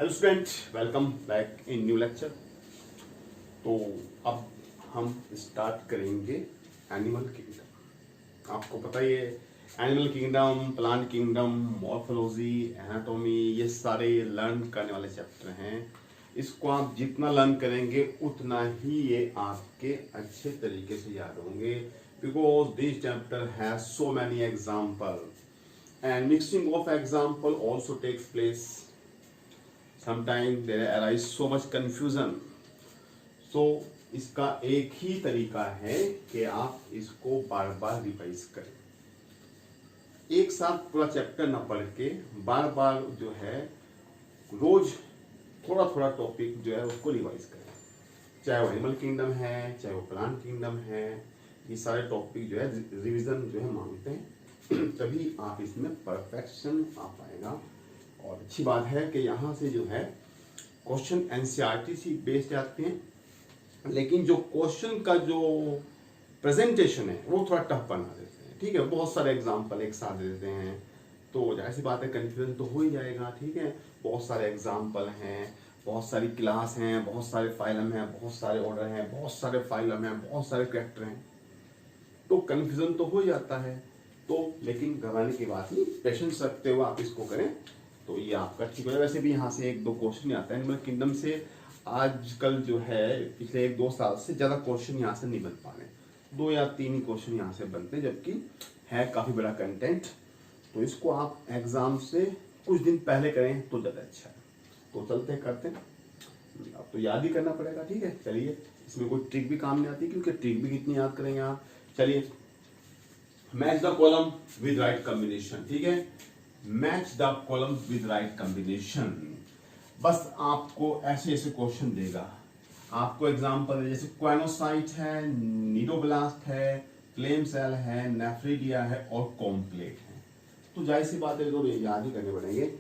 Hello student, welcome back in new lecture. तो अब हम स्टार्ट करेंगे एनिमल किंगडम। आपको पता ही है animal kingdom, plant kingdom, morphology, anatomy, ये सारे लर्न करने वाले चैप्टर हैं। इसको आप जितना लर्न करेंगे उतना ही ये आपके अच्छे तरीके से याद होंगे, because this chapter has so many example and mixing of example also takes place. Sometimes there arise so much confusion. So इसका एक ही तरीका है कि आप इसको बार बार रिवाइज करें, एक साथ पूरा चैप्टर न पढ़ के बार बार जो है रोज थोड़ा थोड़ा टॉपिक जो है उसको रिवाइज करें। चाहे वो एनिमल किंगडम है, चाहे वो प्लांट किंगडम है, ये सारे टॉपिक जो है रिवीजन जो है मांगते हैं, तभी आप इसमें परफेक्शन आ पाएगा। और अच्छी बात है कि यहाँ से जो है क्वेश्चन एनसीईआरटी से बेस्ड आते हैं, लेकिन जो क्वेश्चन का जो प्रेजेंटेशन है वो थोड़ा टफ बना देते हैं। ठीक है, बहुत सारे एग्जाम्पल एक साथ देते हैं तो जाहिर सी बात है कन्फ्यूजन तो हो ही जाएगा। ठीक है, बहुत सारे एग्जाम्पल हैं, बहुत सारी क्लास हैं, बहुत सारे फाइलम हैं, बहुत सारे ऑर्डर हैं, बहुत सारे फाइलम हैं, बहुत सारे कैरेक्टर हैं, तो कन्फ्यूजन तो हो जाता है। तो लेकिन घबराने की बात नहीं, पेशेंस रखते हुए आप इसको करें तो ये आपका ठीक हो जाए। वैसे भी यहाँ से एक दो क्वेश्चन आता है एनिमल किंगडम से। आजकल जो है पिछले एक दो साल से ज़्यादा क्वेश्चन यहाँ से नहीं बन पा रहे, 2 या 3 ही क्वेश्चन यहाँ से बनते हैं, जबकि है काफ़ी बड़ा कंटेंट। तो इसको आप एग्जाम से कुछ दिन पहले करें तो ज़्यादा अच्छा है। तो चलते करते हैं, अब तो याद ही करना पड़ेगा। ठीक है, चलिए, इसमें कोई ट्रिक भी काम नहीं आती, क्योंकि ट्रिक भी कितनी याद करेंगे आप। चलिए, match the column with right combination. ठीक है, match the column with right combination. बस आपको ऐसे ऐसे क्वेश्चन देगा, आपको एग्जांपल जैसे क्वेनोसाइट है, नीडोब्लास्ट है, क्लेम सेल है, नेफ्रिडिया है और कॉम्प्लेट है। तो जाहिर सी बात है, तो याद ही करने पड़ेंगे।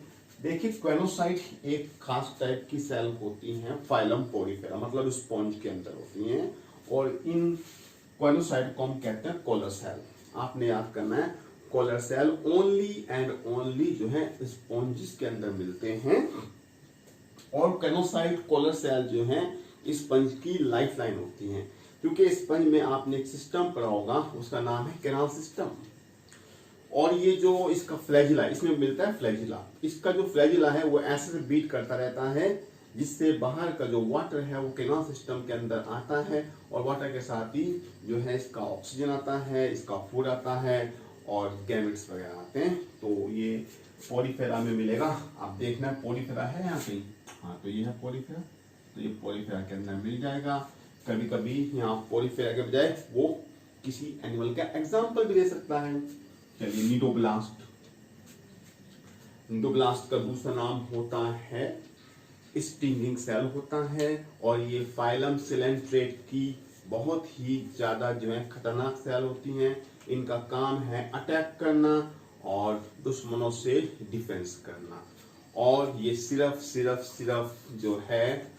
देखिए, क्वेनोसाइट एक खास टाइप की सेल होती हैं, फाइलम पोरीफेरा, मतलब स्पॉन्ज के अंदर होती हैं, और इन क्वेनोसाइट को हम कहते हैं कॉलर सेल। आपने याद करना है, collar cell only and only जो है स्पॉन्जिस के अंदर मिलते हैं, और कैनोसाइट कॉलर सेल जो है स्पंज की लाइफ लाइन होती हैं। क्योंकि स्पंज में आपने एक सिस्टम पढ़ा होगा, उसका नाम है कैनाल सिस्टम, और ये जो इसका फ्लैजिला, इसमें मिलता है फ्लैजिला। इसका जो फ्लैजिला है वो ऐसे से बीट करता रहता है, जिससे बाहर का जो वाटर है वो कैनाल सिस्टम के अंदर आता है, और वाटर के साथ ही जो है इसका ऑक्सीजन आता है, इसका फूड आता है, और गैमेट्स वगैरह आते हैं। तो ये पोरीफेरा में मिलेगा। आप देखना, पोरीफेरा है यहाँ पे, हाँ, तो ये है पोरीफेरा, तो ये पोरीफेरा के अंदर मिल जाएगा। कभी कभी यहाँ पोरीफेरा के बजाय वो किसी एनिमल का एग्जाम्पल भी दे सकता है। चलिए, नीडोब्लास्ट। नीडोब्लास्ट का दूसरा नाम होता है स्टिंगिंग सेल होता है, और ये फाइलम सिलेंट्रेट की बहुत ही ज्यादा जो है खतरनाक सेल होती हैं। इनका काम है अटैक करना और दुश्मनों से डिफेंस करना, और ये सिर्फ जो है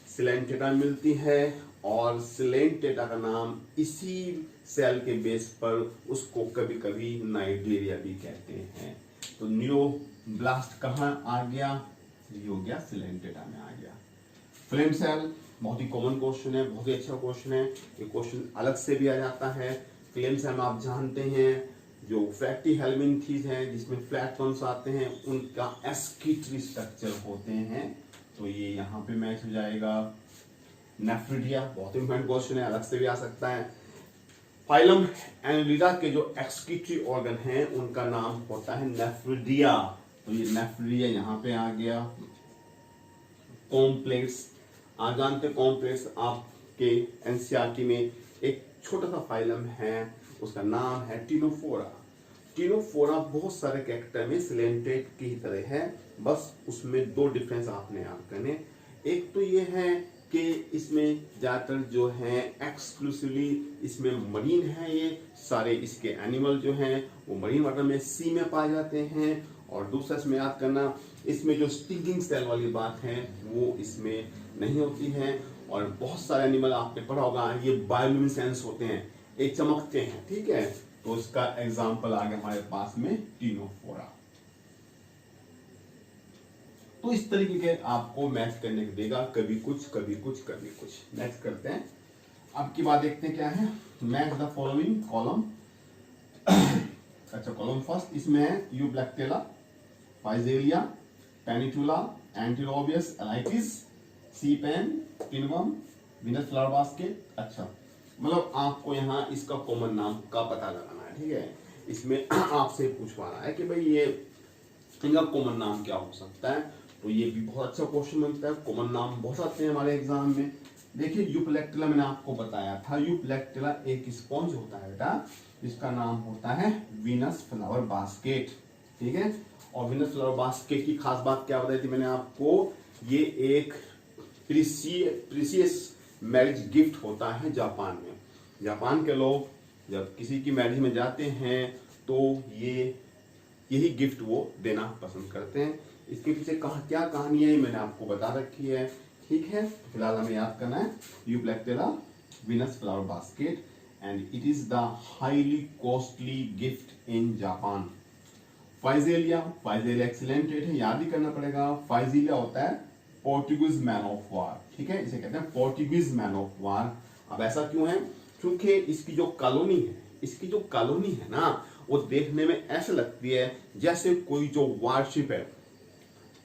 सिलेंटेटा मिलती है, और सिलेंटेटा का नाम इसी सेल के बेस पर उसको कभी कभी नाइजीरिया भी कहते हैं। तो नीडोब्लास्ट कहाँ आ गया? ये हो गया सिलेंटेटा में आ गया। फ्लेम सेल बहुत ही कॉमन क्वेश्चन है, बहुत ही अच्छा क्वेश्चन है। ये क्वेश्चन अलग से भी आ जाता है। फ्लेम सेल में आप जानते हैं जो फैटी हेलमिन्थीज हैं, जिसमें फ्लैट बॉन्ड्स आते हैं, उनका एस्किटरी स्ट्रक्चर होते हैं। तो ये यहाँ पे मैच हो जाएगा। नेफ्रिडिया बहुत इंपॉर्टेंट क्वेश्चन है, अलग से भी आ सकता है। फाइलम एनालिडा के जो एक्सक्रीटरी ऑर्गन हैं उनका नाम होता है नेफ्रिडिया, तो ये नेफ्रिडिया यहाँ पे आ गया। कॉम्प्लेक्स, आप जानते हैं कॉम्प्लेक्स आपके एनसीईआरटी में एक छोटा सा फाइलम है, उसका नाम है टीनोफोरा। टीनोफोरा बहुत सारे कैरेक्टर में सिलेंट्रेट की तरह है, बस उसमें 2 डिफरेंस आपने याद करने। एक तो ये है कि इसमें ज़्यादातर जो है एक्सक्लूसिवली इसमें मरीन है, ये सारे इसके एनिमल जो हैं वो मरीन वाटर में, सी में पाए जाते हैं। और दूसरा इसमें याद करना, इसमें जो स्टिंगिंग सेल वाली बात है वो इसमें नहीं होती है। और बहुत सारे एनिमल आपने पढ़ा होगा, ये बायोल्यूमिनेसेंस होते हैं, ये चमकते हैं। ठीक है, तो इसका एग्जाम्पल आ गया हमारे पास में टीनोफोरा। तो इस तरीके के आपको मैच करने को देगा, कभी कुछ कभी कुछ कभी कुछ। नेक्स्ट करते हैं, अब की बात देखते हैं क्या है। Match the following column. अच्छा, कॉलम फर्स्ट, इसमें है यूब्लैक्टेला, फाइजेलिया, पेनिटुला, एंटीरोबियस एलाइटिस, सी पेन, पिनवम, वीनस फ्लावर बास्केट। अच्छा, मतलब आपको यहाँ इसका कॉमन नाम का पता लगाना है, ठीक है। इसमें आपसे पूछवा रहा है कि भाई ये इनका कॉमन नाम क्या हो सकता है, तो ये भी बहुत अच्छा क्वेश्चन बनता है। कॉमन नाम बहुत आते हैं हमारे एग्जाम में। देखिए यूप्लेक्टिला मैंने आपको बताया था, यूप्लेक्टिला एक स्पॉन्ज होता है बेटा, जिसका नाम होता है वीनस फ्लावर बास्केट, ठीक है। और वीनस फ्लावर बास्केट की खास बात क्या बताई थी मैंने आपको, ये एक प्रीसियस मैरिज गिफ्ट होता है जापान में। जापान के लोग जब किसी की मैरिज में जाते हैं तो यही गिफ्ट वो देना पसंद करते हैं। इसके पीछे क्या कहानी है मैंने आपको बता रखी है, ठीक है। फिलहाल हमें याद करना है Euplectella Venus flower basket and it is the highly costly gift in Japan. Physalia एक्सीलेंटेड है, याद ही करना पड़ेगा। फाइजेलिया होता है पोर्टुगीज मैन ऑफ वार, ठीक है, इसे कहते हैं पोर्टुगीज मैन ऑफ वार। अब ऐसा क्यों है, क्योंकि इसकी जो कॉलोनी है ना, वो देखने में ऐसे लगती है जैसे कोई जो वारशिप है,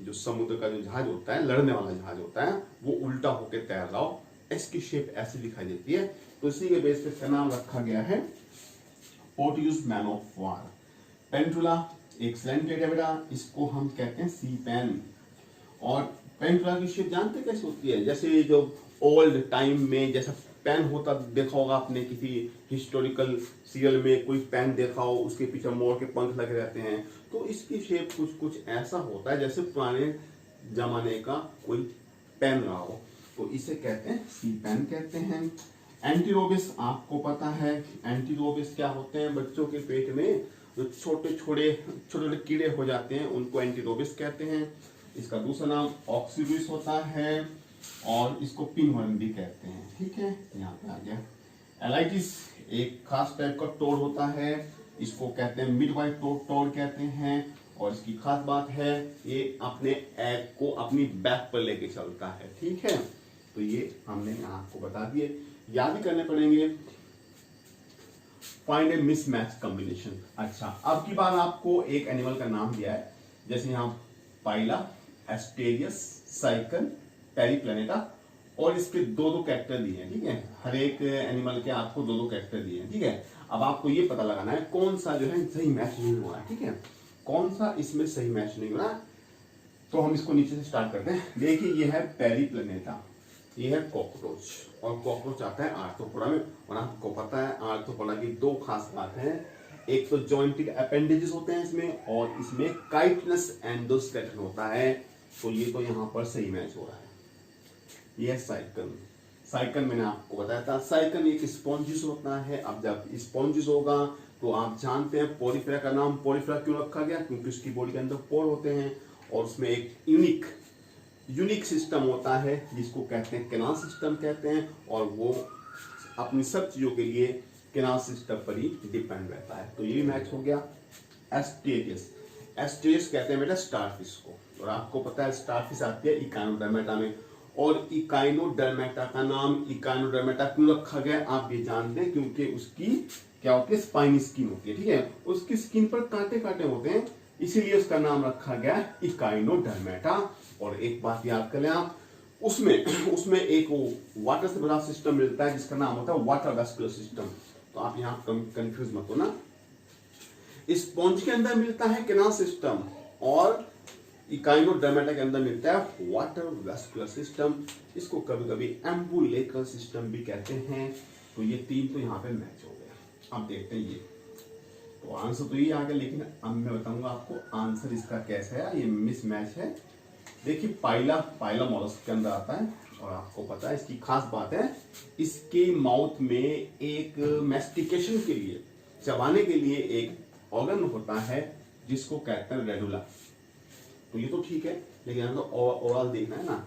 जो समुद्र का जो जहाज होता है, लड़ने वाला जहाज होता है, वो उल्टा होकर तैर रहा हो, इसकी शेप ऐसी दिखाई देती है। तो इसी के बेस पे इसका नाम रखा गया है पोर्टुगीज मैन ऑफ वार। पेंटुला एक्सीलेंटेड है बेटा, इसको हम कहते हैं सी पेन। और पेंटुला की शेप जानते कैसे होती है, जैसे जो ओल्ड टाइम में जैसा पेन होता देखा होगा आपने, किसी हिस्टोरिकल सीरियल में कोई पेन देखा हो, उसके पीछे मोर के पंख लगे रहते हैं, तो इसकी शेप कुछ ऐसा होता है जैसे पुराने जमाने का कोई पेन रहा हो, तो इसे कहते हैं सी पेन कहते हैं। एंटीरोबिस आपको पता है, एंटीरोबिस क्या होते हैं, बच्चों के पेट में जो छोटे कीड़े हो जाते हैं उनको एंटीरोबिस कहते हैं। इसका दूसरा नाम ऑक्सीबिस होता है और इसको पिनवर्म भी कहते हैं, ठीक है, यहाँ पे आ गया। एलाइटिस एक खास टाइप का टोड होता है, इसको कहते हैं मिडवाइट टोड कहते हैं। और इसकी खास बात है ये अपने एग को अपनी बैक पर लेके चलता है, ठीक है। तो ये हमने आपको बता दिए, याद भी करने पड़ेंगे। फाइंड ए मिसमैच कॉम्बिनेशन। अच्छा, अब की बार आपको एक एनिमल का नाम दिया है, जैसे यहाँ पाइला, एस्टेरियस, साइकन, पेरीप्लैनेटा, और इसके दो कैरेक्टर दिए हैं, ठीक है। हर एक एनिमल के आपको दो कैरेक्टर दिए हैं, ठीक है। अब आपको ये पता लगाना है कौन सा जो है सही मैच नहीं हुआ है, ठीक है, कौन सा इसमें सही मैच नहीं हुआ। तो हम इसको नीचे से स्टार्ट करते हैं। देखिए ये है पेरीप्लैनेटा, ये है कॉकरोच, और कॉकरोच आता है आर्थ्रोपोडा में। और आपको पता है आर्थ्रोपोडा की दो खास बात है, एक तो जॉइंटेड अपेंडेजेस होते हैं इसमें, और इसमें काइटिनस एंडोस्केलेटन होता है। तो ये तो यहाँ पर सही मैच हो रहा है। ये साइकन मैंने आपको बताया था, साइकन एक स्पॉन्जिस होता है। अब जब स्पॉन्जिस होगा तो आप जानते हैं पोरिफेरा का नाम पोरिफेरा क्यों रखा गया, क्योंकि उसकी बॉडी के अंदर पोर होते हैं और उसमें एक यूनिक सिस्टम होता है जिसको कहते हैं कैनाल सिस्टम कहते हैं, और वो अपनी सब चीजों के लिए कैनाल सिस्टम पर ही डिपेंड रहता है। तो ये मैच हो गया। एस्टेरियस कहते हैं बेटा स्टारफिश को, और आपको पता है स्टारफिश आती है इकाइनोडर्मेटा में। और इकाइनोडर्मेटा का नाम इकाइनोडर्मेटा क्यों रखा गया आप ये जानते हैं, क्योंकि उसकी क्या होती है, स्पाइनी स्किन होती है, ठीक है, उसकी स्किन पर कांटे होते हैं, इसीलिए उसका नाम रखा गया इकाइनोडर्मेटा। और एक बात याद कर लें आप, उसमें एक वाटर से बना सिस्टम मिलता है जिसका नाम होता है वाटर वेस्कुलर सिस्टम। तो आप यहाँ कंफ्यूज मत होना, स्पॉन्ज के अंदर मिलता है कैनाल सिस्टम और इकाइनोडर्मेटा के अंदर मिलता है वाटर वेस्कुलर सिस्टम। इसको कभी कभी एम्बुलेक्रल सिस्टम भी कहते हैं। तो ये तीन तो यहाँ पे मैच हो गया। अब देखते हैं ये, तो आंसर तो ये आ गया, लेकिन अब मैं बताऊंगा आपको आंसर इसका कैसा है। ये मिसमैच है। देखिए पाइला मॉलस्क के अंदर आता है, और आपको पता है इसकी खास बात है, इसके माउथ में एक मैस्टिकेशन के लिए, चबाने के लिए एक ऑर्गन होता है जिसको कहते हैं रेडुला। तो ये तो ठीक है, लेकिन हमको ओवरऑल देखना है ना,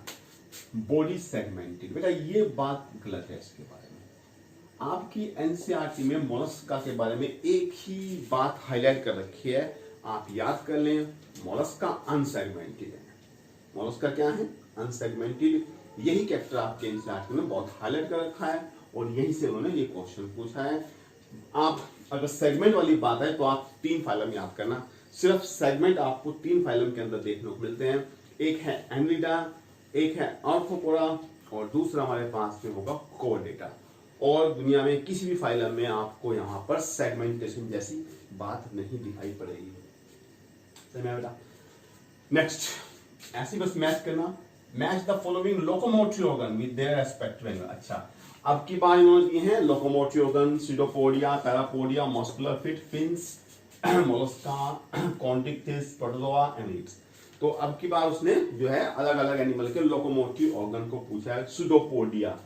बॉडी सेगमेंटेड। बेटा ये बात गलत है इसके बारे में। आपकी एनसीईआरटी में मोलस्का के बारे में एक ही बात हाईलाइट कर रखी है, आप याद कर लें, मोलस्का अनसेगमेंटेड है। मोलस्का क्या है? अनसेगमेंटेड। यही कैरेक्टर आपके एनसीईआरटी में बहुत हाईलाइट कर रखा है और यहीं से उन्होंने ये क्वेश्चन पूछा है। आप अगर सेगमेंट वाली बात है तो आप 3 फाइलम याद करना, सिर्फ सेगमेंट आपको 3 फाइलम के अंदर देखने को मिलते हैं। एक है एनलिडा, एक है आर्थ्रोपोडा और दूसरा हमारे पास में होगा कोर्डेटा। और दुनिया में किसी भी फाइलम में आपको यहाँ पर सेगमेंटेशन जैसी बात नहीं दिखाई पड़ेगी। सही है बेटा? नेक्स्ट ऐसे बस मैच करना, match the following locomotory organ with their respective angle. अच्छा, अब की बार इन्होंने दिए हैं locomotory organ, pseudopodia, parapodia, muscular fit, fins, Mollusca, कॉन्टिक्टिस, प्रोटोजोआ, एनिड्स। तो अब की बार उसने जो है अलग अलग एनिमल के लोकोमोटरी ऑर्गन को पूछा है। सूडोपोडिया,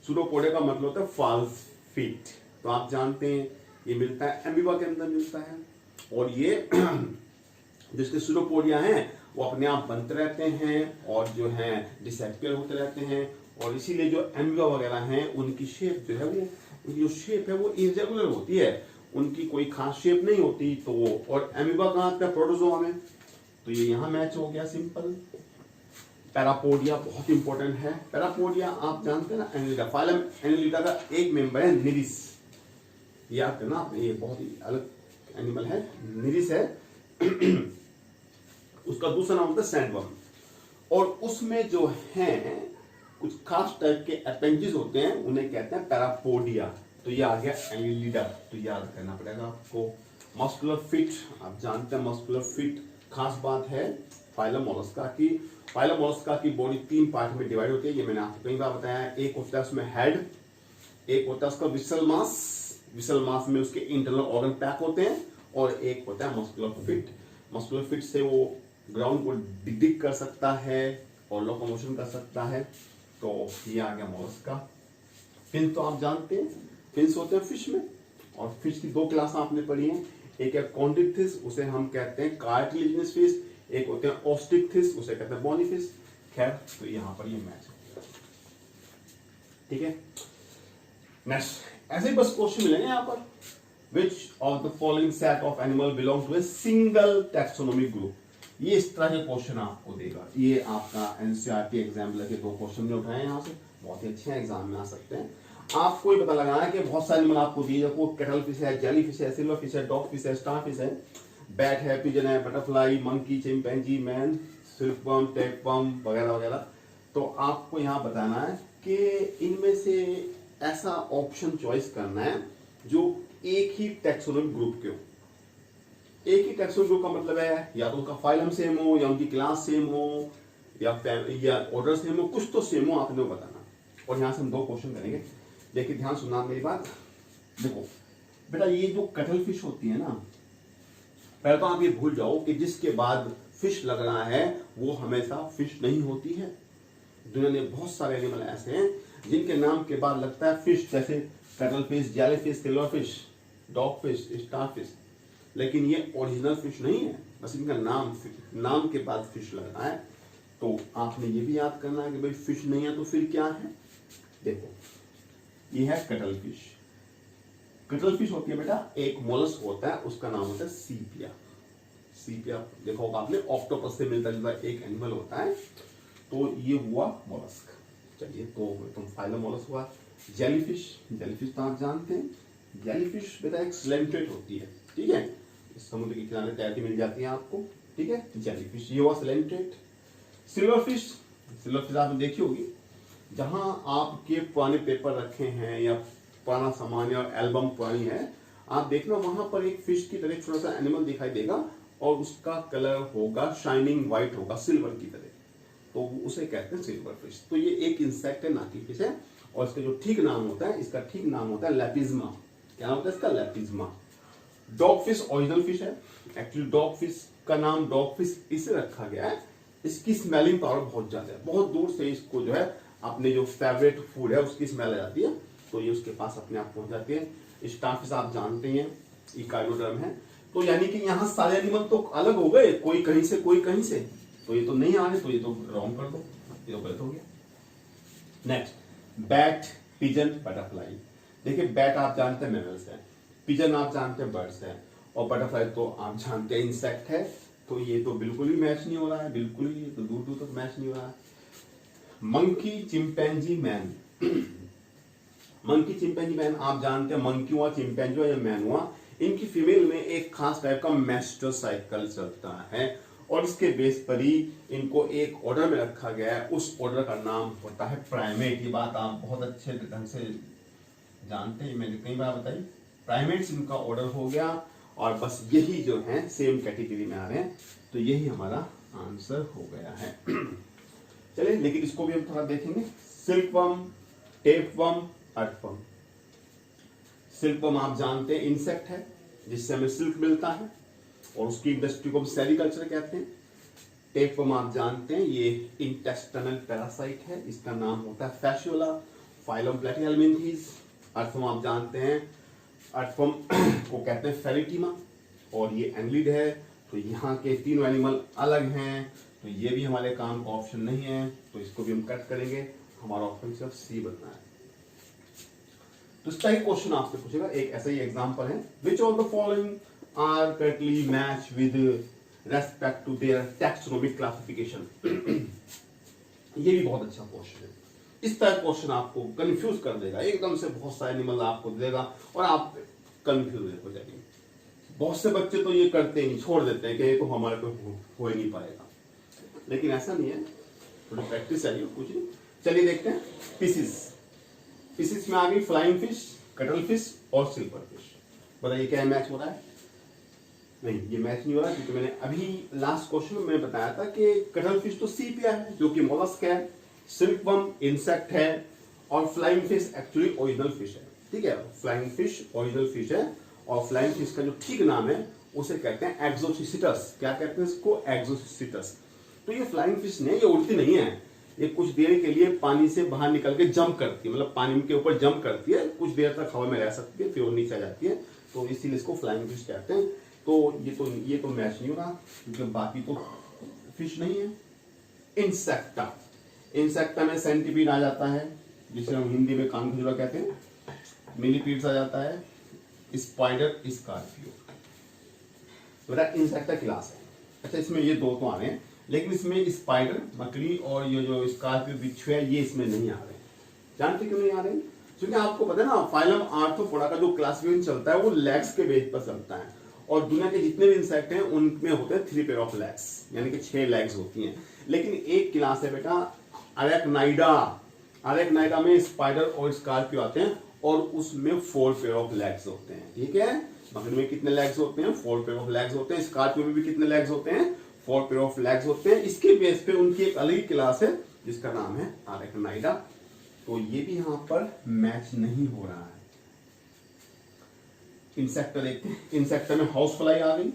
सूडोपोडिया का मतलब होता है फॉल्स फीट। तो आप जानते हैं ये मिलता है एमीबा के अंदर मिलता है और ये जिसके सूडोपोडिया हैं वो अपने आप बनते रहते हैं और जो है डिसएपियर होते रहते हैं और इसीलिए जो एमीबा वगैरह हैं उनकी शेप जो है वो उनकी जो शेप है वो इरेगुलर होती है, उनकी कोई खास शेप नहीं होती। तो और एमीबा कहाँ आता है? प्रोटोजोआ में। तो ये यहाँ मैच हो गया सिंपल। पैरापोडिया बहुत इंपॉर्टेंट है। पैरापोडिया आप जानते हैं ना, एनिलिडा फाइलम एनिलिडा का एक मेंबर है निरिस, याद करना आपने, ये बहुत ही अलग एनिमल है, निरिस है। उसका दूसरा नाम होता है सैंडवर्म और उसमें जो है कुछ खास टाइप के अपेंजेस होते हैं, उन्हें कहते हैं पैरापोडिया। तो ये आ गया एनिलिडा, तो याद करना पड़ेगा आपको। मस्कुलर फिट, आप जानते हैं मस्कुलर फिट खास बात है फाइलम मोलस्का की। फाइलम मोलस्का की बॉडी 3 पार्ट में डिवाइड होती है, ये मैंने आपको कई बार बताया। एक होता है उसमें हेड, एक होता है उसका विसल मास, विसल मास में उसके इंटरनल ऑर्गन पैक होते हैं और एक होता है मस्कुलर फिट। मस्कुलर फिट से वो ग्राउंड को डिग कर सकता है और लोकोमोशन कर सकता है। तो ये आ गया मोलस्का। फिन तो आप जानते हैं, फिन्स होते हैं फिश में और फिश की 2 क्लास आपने पढ़ी हैं। एक है कॉन्टिक्टिस, उसे हम कहते हैं कार्टिलेजिनस फिश, एक होते हैं ऑस्टिक्टिस, उसे कहते हैं बोनी फिश। खैर, तो यहाँ पर ये मैच हो गया, ठीक है। नेक्स्ट ऐसे ही बस क्वेश्चन मिलेंगे यहाँ पर। Which of the following set of animal belong to a single taxonomic group. ये इस तरह के क्वेश्चन आपको देगा। ये आपका एनसीईआरटी एग्जाम लगे 2 क्वेश्चन में उठाए यहाँ से, बहुत ही अच्छे एग्जाम में आ सकते हैं। आपको ये पता लगाना है कि बहुत सारे एनिमल आपको दिए, देखो कैटल फिश है, जेली फिश है, सिल्वर फिश है, डॉग फिश है, स्टार फिश है, बैट है, पिजन है, butterfly, monkey, chimpanzee, man, silkworm, tapeworm वगैरह वगैरह। तो आपको यहाँ बताना है कि इनमें से ऐसा ऑप्शन चॉइस करना है जो एक ही टैक्सोनॉमिक ग्रुप के हो। एक ही टैक्सोनॉमिक ग्रुप का मतलब है या तो उसका फाइलम सेम हो या उनकी क्लास सेम हो या ऑर्डर सेम हो, कुछ तो सेम हो, आपने बताना। और यहाँ से हम 2 क्वेश्चन करेंगे। देखिए ध्यान सुनना मेरी बात। देखो बेटा, ये जो कटल फिश होती है ना, पहले तो आप ये भूल जाओ कि जिसके बाद फिश लग रहा है वो हमेशा फिश नहीं होती है। दुनिया में बहुत सारे एनिमल ऐसे हैं जिनके नाम के बाद लगता है फिश, जैसे cuttle fish, jelly fish, silver fish, dog fish, star fish, लेकिन ये ओरिजिनल फिश नहीं है, बस इनका नाम के बाद फिश लग रहा है। तो आपने ये भी याद करना है कि भाई फिश नहीं है तो फिर क्या है। देखो ये है कटल फिश। कटल फिश होती है बेटा, एक मोलस्क होता है, उसका नाम होता है सीपिया। सीपिया देखो आपने, ऑक्टोपस से मिलता जुलता एक एनिमल होता है। तो ये हुआ मोलस्क। चलिए, तो तुम फाइलम मोलस्क हुआ। जेलीफिश, जेलीफिश तो आप जानते हैं, जेलीफिश बेटा एक सिलेंट्रेट होती है, ठीक है, समुद्र के किनारे तैरती मिल जाती है आपको, ठीक है, जेलीफिश, ये हुआ coelenterate. Silver fish, silver fish आपने देखी होगी, जहां आपके पुराने पेपर रखे हैं या पुराना सामान या एल्बम पुरानी है, आप देखना वहां पर एक फिश की तरह छोटा सा एनिमल दिखाई देगा और उसका कलर होगा शाइनिंग व्हाइट होगा, सिल्वर की तरह, तो उसे कहते हैं सिल्वर फिश। तो ये एक इंसेक्ट है, ना कि फिश है। और इसका जो ठीक नाम होता है, इसका ठीक नाम होता है लेपिज्मा। क्या होता है इसका? लेपिज्मा। डॉग फिश ओरिजिनल फिश है। एक्चुअली डॉग फिश का नाम डॉग फिश इसे रखा गया है, इसकी स्मेलिंग पावर बहुत ज्यादा है, बहुत दूर से इसको जो है अपने जो फेवरेट फूड है उसकी स्मेल आ जाती है, तो ये उसके पास अपने आप पहुंच जाती है। स्टारफिश आप जानते हैं इकाइनोडर्म है। तो यानी कि यहाँ सारे एनिमल तो अलग हो गए, कोई कहीं से कोई कहीं से, तो ये तो नहीं आ रहे, तो ये तो रॉन्ग कर दो, ये तो गलत हो गया। Next, bat, pigeon, butterfly. देखिए बैट आप जानते हैं मैमल्स है, पिजन आप जानते हैं बर्ड्स है, और बटरफ्लाई तो आप जानते हैं इंसेक्ट है। तो ये तो बिल्कुल भी मैच नहीं हो रहा है, बिल्कुल ही, तो दूर दूर तक मैच नहीं हो रहा है। Monkey chimpanzee man. Monkey chimpanzee man, आप जानते हैं मंकी हुआ, चिंपैंजी हुआ या मैन हुआ, इनकी फीमेल में एक खास टाइप का मेस्टोसाइकिल चलता है और इसके बेस पर ही इनको एक ऑर्डर में रखा गया है। उस ऑर्डर का नाम होता है प्राइमेट। ये बात आप बहुत अच्छे ढंग से जानते हैं, मैंने कई बार बताई। प्राइमेट्स इनका ऑर्डर हो गया और बस यही जो है सेम कैटेगरी में आ रहे हैं, तो यही हमारा आंसर हो गया है। चलिए, लेकिन इसको भी हम थोड़ा देखेंगे। Silkworm, tapeworm, earthworm. सिल्कवर्म आप जानते हैं इंसेक्ट है जिससे हमें सिल्क मिलता है और उसकी इंडस्ट्री को हम सेरिकल्चर कहते हैं। टेपवर्म आप जानते हैं ये इंटेस्टाइनल पैरासाइट है, इसका नाम होता है फैसियोला, फाइलम प्लेटिहेल्मिन्थीज। अर्थवर्म आप जानते हैं, अर्थवर्म को कहते हैं फेरिटीमा और ये एनलिड है। तो यहाँ के तीनों एनिमल अलग हैं, तो ये भी हमारे काम का ऑप्शन नहीं है, तो इसको भी हम कट करेंगे। हमारा ऑप्शन सिर्फ सी बनना है। तो इसका एक क्वेश्चन आपसे पूछेगा, एक ऐसा ही एग्जांपल है, which of the following are correctly match with respect to their taxonomic classification. ये भी बहुत अच्छा क्वेश्चन है। इस तरह क्वेश्चन आपको कंफ्यूज कर देगा, एकदम से बहुत सारे एनिमल आपको देगा और आप कंफ्यूज हो जाएंगे। बहुत से बच्चे तो ये करते ही छोड़ देते हैं कि ये तो हमारे को हो ही नहीं पाएगा, लेकिन ऐसा नहीं है, थोड़ी प्रैक्टिस चाहिए कुछ नहीं। चलिए देखते हैं। फिशिस, फिशिस में आ गई फ्लाइंग फिश, कटल फिश और सिल्वर फिश। बताइए क्या मैच हो रहा है? नहीं, ये मैच नहीं हो रहा, क्योंकि मैंने अभी लास्ट क्वेश्चन में बताया था कि कटल फिश तो सीपिया है जो कि मोलस्क है, सिल्कवर्म इंसेक्ट है और flying fish actually original fish है। ठीक है, फ्लाइंग फिश ओरिजिनल फिश है और फ्लाइंग फिश का जो ठीक नाम है उसे कहते हैं एक्सोसिसिटस। क्या कहते हैं इसको? एक्सोसिसिटस। तो ये फ्लाइंग फिश नहीं है, ये उड़ती नहीं है, ये कुछ देर के लिए पानी से बाहर निकल के जंप करती है, मतलब पानी के ऊपर जंप करती है, कुछ देर तक हवा में रह सकती है, फिर वो नीचे आ जाती है, तो इसीलिए इसको फ्लाइंग फिश कहते हैं। तो ये तो मैच नहीं हो रहा, क्योंकि बाकी तो फिश नहीं है। इंसेक्टा, इंसेक्टा में सेंटीपीड आ जाता है, जिसे हम हिंदी में कान खजुरा कहते हैं, मिलीपीड्स आ जाता है, स्पाइडर, स्कॉर्पियो। तो बेटा इंसेक्टा क्लास है। अच्छा, इसमें ये दो तो आ रहे हैं, लेकिन इसमें स्पाइडर, मकड़ी और ये जो स्कॉर्पियो बिच्छू है, ये इसमें नहीं आ रहे। जानते क्यों नहीं आ रहे? क्योंकि आपको पता है ना, फाइलम आर्थ्रोपोडा का जो क्लासिफिकेशन चलता है वो लेग्स के बेस पर चलता है, और दुनिया के जितने भी इंसेक्ट हैं उनमें होते हैं 3 पेयर ऑफ लेग्स, यानी कि 6 लेग्स होती हैं। लेकिन एक क्लास है बेटा अरेक्नाइडा, अरेक्नाइडा में स्पाइडर और स्कॉर्पियो आते हैं और उसमें 4 पेयर ऑफ लेग्स होते हैं। ठीक है, मकड़ी में कितने लेग्स होते हैं? 4 पेयर ऑफ लेग्स होते हैं। स्कॉर्पियो में भी कितने लेग्स होते हैं? 4 पेयर ऑफ लेग्स होते हैं। इसके बेस पे उनकी एक अलग ही क्लास है जिसका नाम है अरेक्नाइडा। तो ये भी यहां पर मैच नहीं हो रहा है। इंसेक्टर देखते हैं। इंसेक्टर में हाउस फ्लाई आ गई,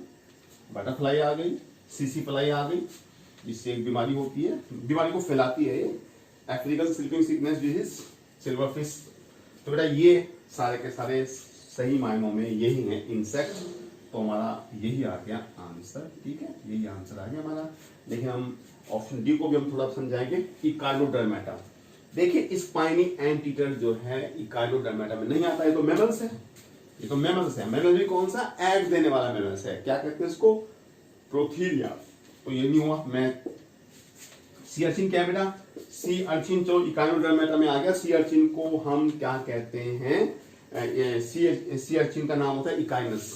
बटरफ्लाई आ गई, सीसी फ्लाई आ गई, जिससे एक बीमारी होती है, बीमारी को फैलाती है, African sleeping sickness disease, silver fish. तो बेटा ये सारे के सारे सही मायनों में यही है इंसेक्ट, तो हमारा यही आ गया आंसर। ठीक है, यही आंसर आ गया हमारा। लेकिन हम ऑप्शन डी को भी हम थोड़ा समझाएंगे। इकार्डोडर्मेटा, देखिए स्पाइनी एंटीटर जो है इकार्डोडर्मेटा में नहीं आता है, तो मैमल्स है, ये तो मैमल्स है। मैमल भी कौन सा? एग देने वाला मैमल्स है। क्या कहते हैं इसको? प्रोथीरिया। तो ये नहीं हुआ। मैं सी अर्चिन क्या है बेटा? सी अर्चिन जो इकार्डोडर्मेटा में आ गया। सी अर्चिन को हम क्या कहते हैं? सी अर्चिन का नाम होता है इकाइनस,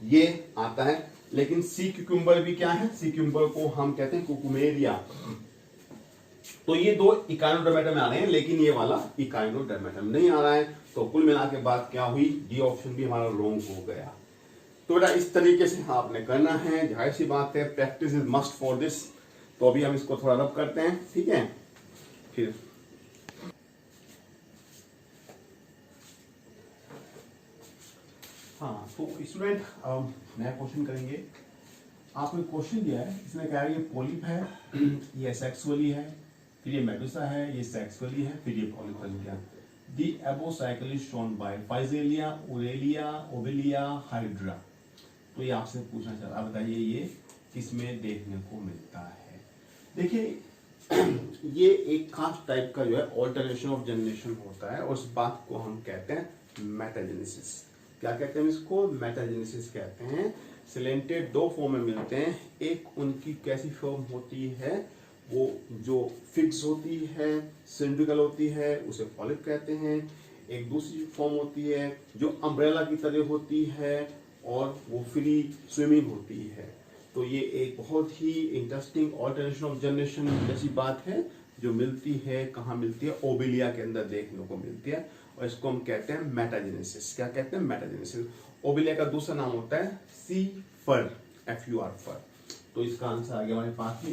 ये आता है। लेकिन सी क्यूकुम्बर भी क्या है? सी क्यूकुम्बर को हम कहते हैं कुकुमेरिया। तो ये दो इकाइनोडर्मेटा में आ रहे हैं, लेकिन ये वाला इकाइनोडर्मेटा में नहीं आ रहा है। तो कुल मिला के बात क्या हुई? डी ऑप्शन भी हमारा रॉन्ग हो गया। तो बेटा इस तरीके से आपने करना है, जाहिर सी बात है, practice is must for this. तो अभी हम इसको थोड़ा रब करते हैं, ठीक है। फिर हाँ, तो स्टूडेंट अब नया क्वेश्चन करेंगे। आपको क्वेश्चन दिया है, इसने कहा ये पॉलिप है, ये सेक्सुअली है, फिर ये मेडुसा है, ये सेक्सुअली है, फिर ये पॉलिप है। The above cycle is shown by Physalia, Aurelia, Ovelia, Hydra। तो ये आपसे पूछना चाह रहा, बताइए ये किसमें देखने को मिलता है? देखिए ये एक खास टाइप का जो है ऑल्टरेशन ऑफ जनरेशन होता है, और उस बात को हम कहते हैं मेटाजेनेसिस। क्या कहते हैं इसको? मेटाजेनेसिस कहते हैं। सिलेंटेड दो फॉर्म में मिलते हैं। एक उनकी कैसी फॉर्म होती है, वो जो फिक्स होती है, सिलिंड्रिकल होती है, उसे पॉलिप कहते हैं। एक दूसरी फॉर्म होती है जो अम्ब्रेला की तरह होती है और वो फ्री स्विमिंग होती है। तो ये एक बहुत ही इंटरेस्टिंग ऑल्टरनेशन ऑफ जनरेशन जैसी बात है जो मिलती है, कहाँ मिलती है, ओबिलिया के अंदर देखने को मिलती है और इसको हम कहते हैं मेटाजेनेसिस। क्या कहते हैं? मेटाजेनेसिस। ओबिलिया का दूसरा नाम होता है सी फर, FUR फर। तो इसका आंसर आ गया हमारे पास में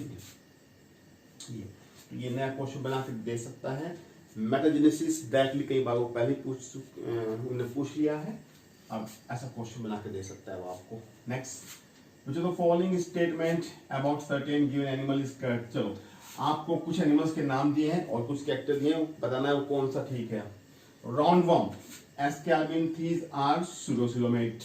ये नया क्वेश्चन बना के दे सकता है। मेटाजेनेसिस डायरेक्टली कई बार वो पहले उन्होंने पूछ लिया है, अब ऐसा क्वेश्चन बना के दे सकता है वो आपको। Next, which of the following statement about certain given animal is correct? चलो, आपको कुछ एनिमल्स के नाम दिए हैं और कुछ कैरेक्टर दिए हैं, बताना है वो कौन सा ठीक है। Roundworm, Aschelminthes are pseudocoelomate.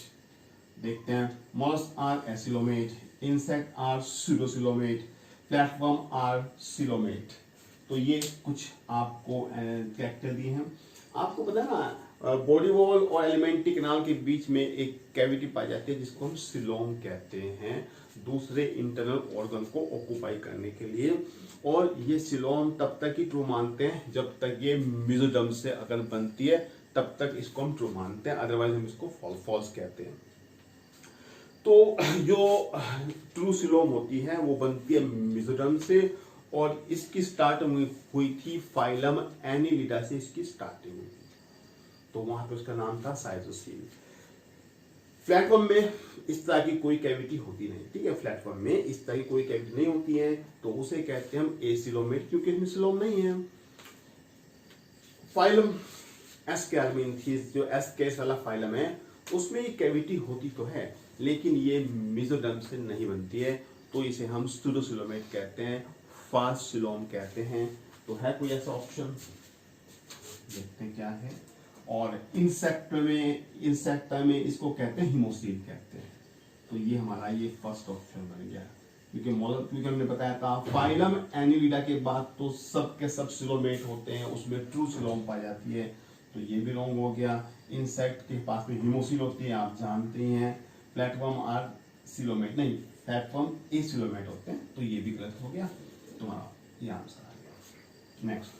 देखते हैं, mollusc are acoelomate, insect are pseudocoelomate, flatworm are coelomate. तो ये कुछ आपको कैरेक्टर दिए हैं। आपको पता है ना, बॉडी वॉल और एलिमेंट्री कैनाल के बीच में एक कैविटी पाई जाती है जिसको हम सिलोम कहते हैं, दूसरे इंटरनल ऑर्गन को ऑक्यूपाई करने के लिए। और ये सिलोम तब तक ही ट्रू मानते हैं जब तक ये मेसोडर्म से अगर बनती है, तब तक इसको हम ट्रू मानते हैं, अदरवाइज हम इसको फॉल्स कहते हैं। तो जो ट्रू सिलोम होती है वो बनती है मेसोडर्म से और इसकी स्टार्टिंग हुई थी फाइलम एनिलिडा से, इसकी स्टार्टिंग हुई थी, तो वहां पे उसका नाम था साइजोसील। फ्लैटवर्म में इस तरह की कोई कैविटी होती नहीं, ठीक है, फ्लैटवर्म में इस तरह की कोई कैविटी नहीं होती है, तो उसे कहते हैं हम एसिलोमेट, क्योंकि इसमें सिलोम नहीं है। फाइलम एस्कैल्बिनथीज, जो एस्केस वाला फाइलम है, उसमें ये कैविटी होती तो है लेकिन ये मेसोडर्म से नहीं बनती है, तो इसे हम सूडोसिलोमेट कहते हैं, फास्ट सिलोम कहते हैं। तो है कोई ऐसा ऑप्शन? देखते हैं क्या है। और इंसेक्ट में इसको कहते हैं हिमोसील कहते हैं। तो ये हमारा ये फर्स्ट ऑप्शन बन गया, क्योंकि हमने बताया था फाइलम एनिलिडा के बाद तो सब के सब सिलोमेट होते हैं, उसमें ट्रू सिलोम पाई जाती है, तो ये भी रॉन्ग हो गया। इंसेक्ट के पास में हिमोसील होती है, आप जानते हैं। फ्लैटवर्म आर सिलोमेट नहीं, फ्लैटवर्म एसिलोमेट होते हैं, तो ये भी गलत हो गया, तुम्हारा ये आंसर आ गया। Next,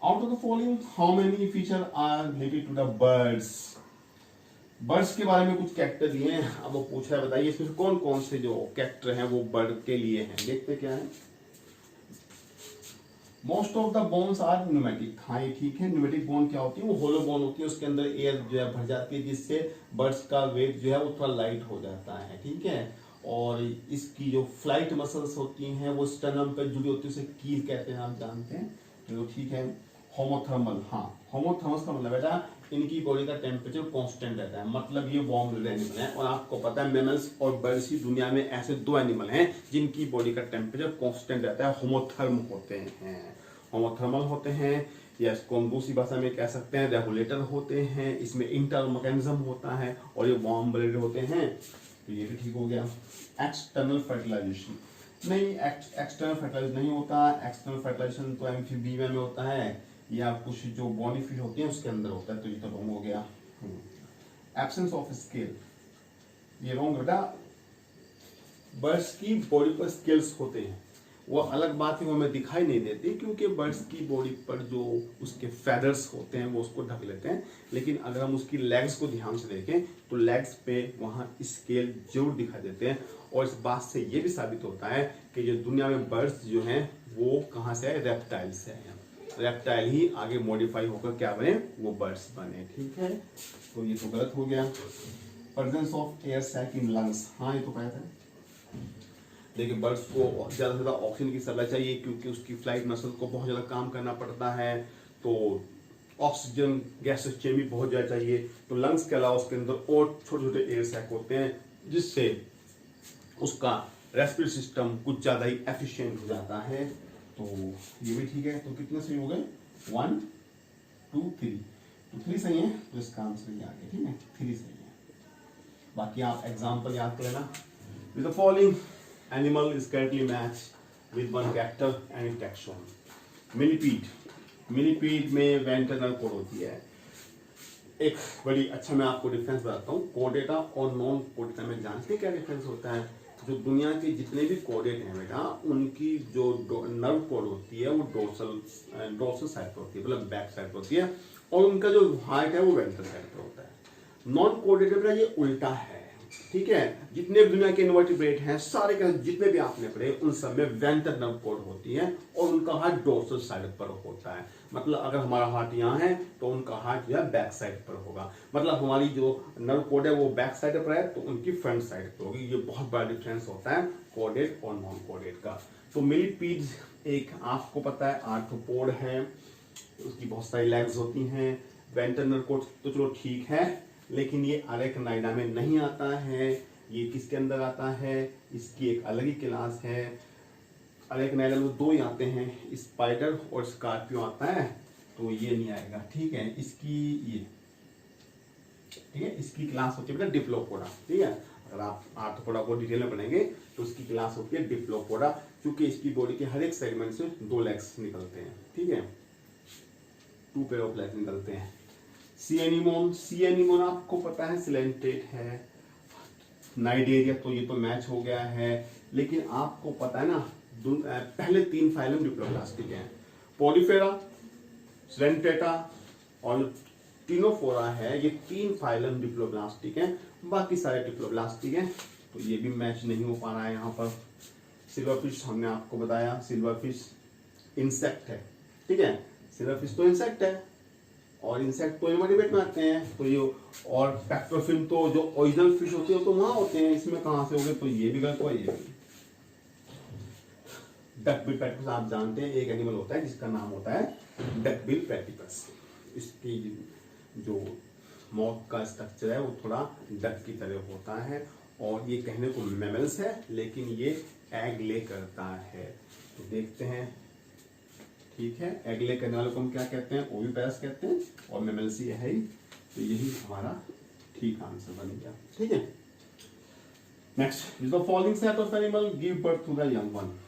out of the following how many feature are related to the birds? Birds के बारे में कुछ कैरेक्टर दिए हैं, अब वो पूछा है बताइए इसमें कौन कौन से जो कैरेक्टर हैं वो बर्ड के लिए हैं। देखते क्या है। Most of the bones are pneumatic. हाँ ये ठीक है, न्यूमेटिक बोन क्या होती है, वो होलो बोन होती है, उसके अंदर एयर जो है भर जाती है, जिससे बर्ड्स का वेट जो है वो थोड़ा लाइट हो जाता है, ठीक है। और इसकी जो फ्लाइट मसल्स होती हैं वो स्टर्नम पे जुड़ी होती है, उसे कील कहते हैं, आप जानते हैं, तो ठीक है। होमोथर्मल, हाँ होमोथर्मस का मतलब बेटा इनकी बॉडी का टेम्परेचर कांस्टेंट रहता है, मतलब ये वार्म ब्लड एनिमल है। और आपको पता है मैमल्स और बर्ड्स ही दुनिया में ऐसे दो एनिमल हैं जिनकी बॉडी का टेम्परेचर कांस्टेंट रहता है, होमोथर्म होते हैं, होमोथर्मल होते हैं, या इसको हम दूसरी भाषा में कह सकते हैं रेगुलेटर होते हैं। इसमें इंटरनल मैकेनिज्म होता है और ये वार्म ब्लड होते हैं, तो ये भी ठीक हो गया। एक्सटर्नल फर्टिलाइजेशन नहीं, एक्सटर्नल फर्टिलाइजेशन नहीं होता, एक्सटर्नल फर्टिलाइजेशन तो एम्फीबिया में होता है या कुछ जो बॉडी फिश होती है उसके अंदर होता है, तो ये तो रॉन्ग हो गया। एब्सेंस ऑफ स्केल, ये रॉन्ग बेटा। बर्ड्स की बॉडी पर स्केल्स होते हैं, वो अलग बात है, वो हमें दिखाई नहीं देती क्योंकि बर्ड्स की बॉडी पर जो उसके फेदर्स होते हैं वो उसको ढक लेते हैं, लेकिन अगर हम उसकी लेग्स को ध्यान से देखें तो लेग्स पे वहाँ स्केल जरूर दिखाई देते हैं। और इस बात से ये भी साबित होता है कि जो दुनिया में बर्ड्स जो हैं वो कहाँ से है, रेप्टाइल से है। रेप्टाइल ही आगे मॉडिफाई होकर क्या बने, वो बर्ड्स बने, ठीक है। तो ये तो गलत हो गया। Presence of air sac in lungs, हाँ ये तो पाया था। देखिए बर्ड्स को ज़्यादा से ज़्यादा ऑक्सीजन की सप्लाई चाहिए क्योंकि उसकी फ्लाइट मसल को बहुत ज़्यादा काम करना पड़ता है, तो ऑक्सीजन गैस एक्सचेंज भी बहुत ज़्यादा चाहिए। तो लंग्स के अलावा उसके अंदर और छोटे छोटे एयर सैक होते हैं जिससे उसका रेस्पिरेटरी सिस्टम कुछ ज़्यादा ही एफिशिएंट हो जाता है। तो ये भी ठीक है। तो कितने सही हो गए, 1 2 3, तो 3 सही है, तो इसका आंसर ये आ गया, ठीक है, 3 सही है। बाकी आप एग्जाम्पल याद कर लेना। With the following animal is correctly match with one character and taxon. Millipede, millipede में वेंट्रल कोड होती है, एक बड़ी अच्छा मैं आपको डिफरेंस बताता हूँ। कोडेटा और नॉन कोडेटा में जानते क्या डिफरेंस होता है? जो दुनिया के जितने भी कोडेट हैं बेटा, उनकी जो नर्व कोड होती है वो डोर्सल साइड पर होती है, मतलब बैक साइड पर होती है, और उनका जो हार्ट है वो वेंट्रल साइड पर होता है। नॉन कोडेट बेटा ये उल्टा है, ठीक है। जितने भी दुनिया के इनवर्टिब्रेट हैं सारे के जितने भी आपने पढ़े उन सब में वेंट्रल नर्व कोड होती है और उनका हार्ट डोर्सल साइड पर होता है। मतलब अगर हमारा हार्ट यहाँ है तो उनका हार्ट जो है बैक साइड पर होगा। मतलब हमारी जो नर्व कोड है वो बैक साइड पर है तो उनकी फ्रंट साइड पर होगी। ये बहुत बड़ा डिफरेंस होता है कोडेट और नॉन कोडेट का। तो मिलीपीड्स एक आपको पता है आर्थ्रोपोड है, उसकी बहुत सारी लेग्स होती हैं। वेंट्रल नर्व कोड तो चलो ठीक है, लेकिन ये अरेक्नाइडा में नहीं आता है। ये किसके अंदर आता है? इसकी एक अलग ही क्लास है। अरेक्नाइडा में दो ही आते हैं, स्पाइडर और स्कॉर्पियो आता है, तो ये नहीं आएगा, ठीक है। इसकी ये ठीक है, इसकी क्लास होती है बेटा डिप्लोपोडा, ठीक है। अगर आप आर्थ्रोपोडा को डिटेल में पढ़ेंगे तो उसकी क्लास होती है डिप्लोपोडा, क्योंकि इसकी बॉडी के हर एक सेगमेंट से 2 लेग्स निकलते हैं, ठीक है, 2 पेयर ऑफ लेग्स निकलते हैं। सी एनीमोन आपको पता है सिलेंटेट है। नाइडेरिया तो ये तो मैच हो गया है, लेकिन आपको पता है ना पहले 3 फाइलम डिप्लोब्लास्टिक हैं, पॉलीफेरा, सिलेंटेटा और टिनोफोरा है। ये 3 फाइलम डिप्लोब्लास्टिक हैं, बाकी सारे डिप्लोब्लास्टिक हैं, तो ये भी मैच नहीं हो पा रहा है यहाँ पर। सिल्वरफिश हमने आपको बताया, सिल्वरफिश इंसेक्ट है, ठीक है। सिल्वरफिश तो इंसेक्ट है और इंसेक्ट तो इनवर्टिब्रेट में आते हैं, तो ये और पेक्टोफिन तो जो ओरिजिनल फिश होती है तो वहां होते हैं, इसमें कहां से हो गए? तो ये भी गलत हुआ, ये भी। डकबिल प्लेटिपस आप जानते हैं एक एनिमल होता है जिसका नाम होता है डकबिल प्लेटिपस। इसकी जो मौत का स्ट्रक्चर है वो थोड़ा डक की तरह होता है और ये कहने को मैमल्स है, लेकिन ये एग ले करता है। तो देखते हैं, ठीक है, एग ले करने वाले को हम क्या कहते हैं? ओविपेरस कहते हैं, और मैमल्स ये है ही, तो यही हमारा ठीक आंसर बन गया, ठीक है। Next, the following set of animal give birth to the young one.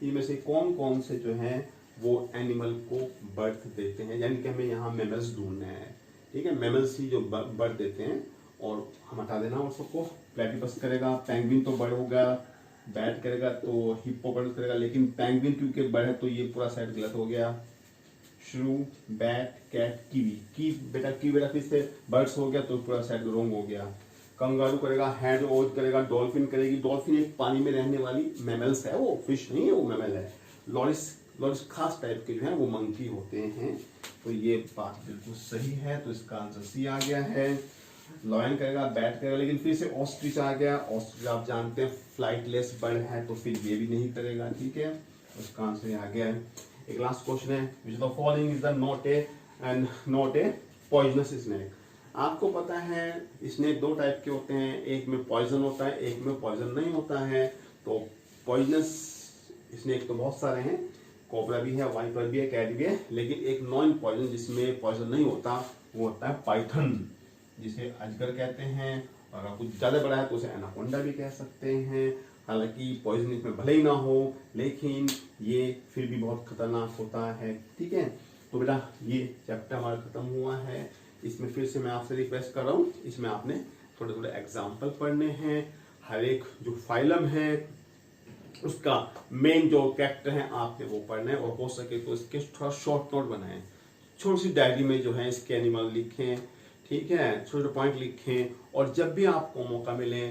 इनमें से कौन कौन से जो हैं वो एनिमल को बर्थ देते हैं, यानी कि हमें यहाँ मैमल्स ढूंढने हैं, ठीक है। मैमल्स ही जो बर्थ देते हैं, और हम हटा देना और सबको। प्लेटिपस करेगा, पेंगुइन तो बर्ड होगा, बैट करेगा तो हिप्पोपोटामस करेगा, लेकिन पेंगुइन क्योंकि बर्ड है तो ये पूरा सेट गलत हो गया। श्रू, बैट, कैट, कीवी बेटा फिर से बर्ड्स हो गया तो पूरा सेट रॉन्ग हो गया। कंगारू करेगा, हैंड ओज करेगा, डॉल्फिन करेगी। डॉल्फिन एक पानी में रहने वाली मैमल्स है, वो फिश नहीं है, वो मैमल है। लॉरिस खास टाइप के जो है वो मंकी होते हैं, तो ये बात बिल्कुल सही है, तो इसका आंसर सी आ गया है। लॉयन करेगा, बैट करेगा, लेकिन फिर से ऑस्ट्रिच आ गया। ऑस्ट्रिच आप जानते हैं फ्लाइटलेस बर्ड है, तो फिर ये भी नहीं करेगा, ठीक है, उसका आंसर आ गया है। एक लास्ट क्वेश्चन है, which the following is the not a poisonous snake. आपको पता है स्नेक 2 टाइप के होते हैं, एक में पॉइजन होता है, एक में पॉइजन नहीं होता है। तो पॉइजनस स्नेक तो बहुत सारे हैं, कोबरा भी है, वाइपर भी है, कैट भी है, लेकिन एक नॉन पॉइजन जिसमें पॉइजन नहीं होता वो होता है पाइथन, जिसे अजगर कहते हैं, और अगर कुछ ज़्यादा बड़ा है तो उसे एनाकोंडा भी कह सकते हैं। हालांकि पॉइजन इसमें भले ही ना हो, लेकिन ये फिर भी बहुत खतरनाक होता है, ठीक है। तो बेटा ये चैप्टर हमारा खत्म हुआ है। इसमें फिर से मैं आपसे रिक्वेस्ट कर रहा हूँ, इसमें आपने थोड़े थोड़े एग्जाम्पल पढ़ने हैं। हर एक जो फाइलम है उसका मेन जो कैरेक्टर है आपने वो पढ़ना है, और हो सके तो इसके थोड़ा शॉर्ट नोट बनाएं, छोटी सी डायरी में जो है इसके एनिमल लिखें, ठीक है, छोटे पॉइंट लिखें, और जब भी आपको मौका मिले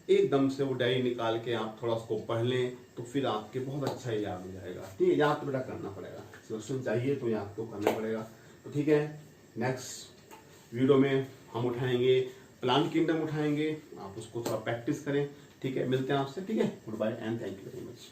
एकदम से वो डायरी निकाल के आप थोड़ा उसको पढ़ लें, तो फिर आपके बहुत अच्छा याद हो जाएगा, ठीक है। याद तो बेटा करना पड़ेगा, सिलेक्शन चाहिए तो याद तो करना पड़ेगा, तो ठीक है। नेक्स्ट वीडियो में हम उठाएंगे प्लांट किंगडम उठाएंगे, आप उसको थोड़ा प्रैक्टिस करें, ठीक है। मिलते हैं आपसे, ठीक है। Goodbye and thank you very much.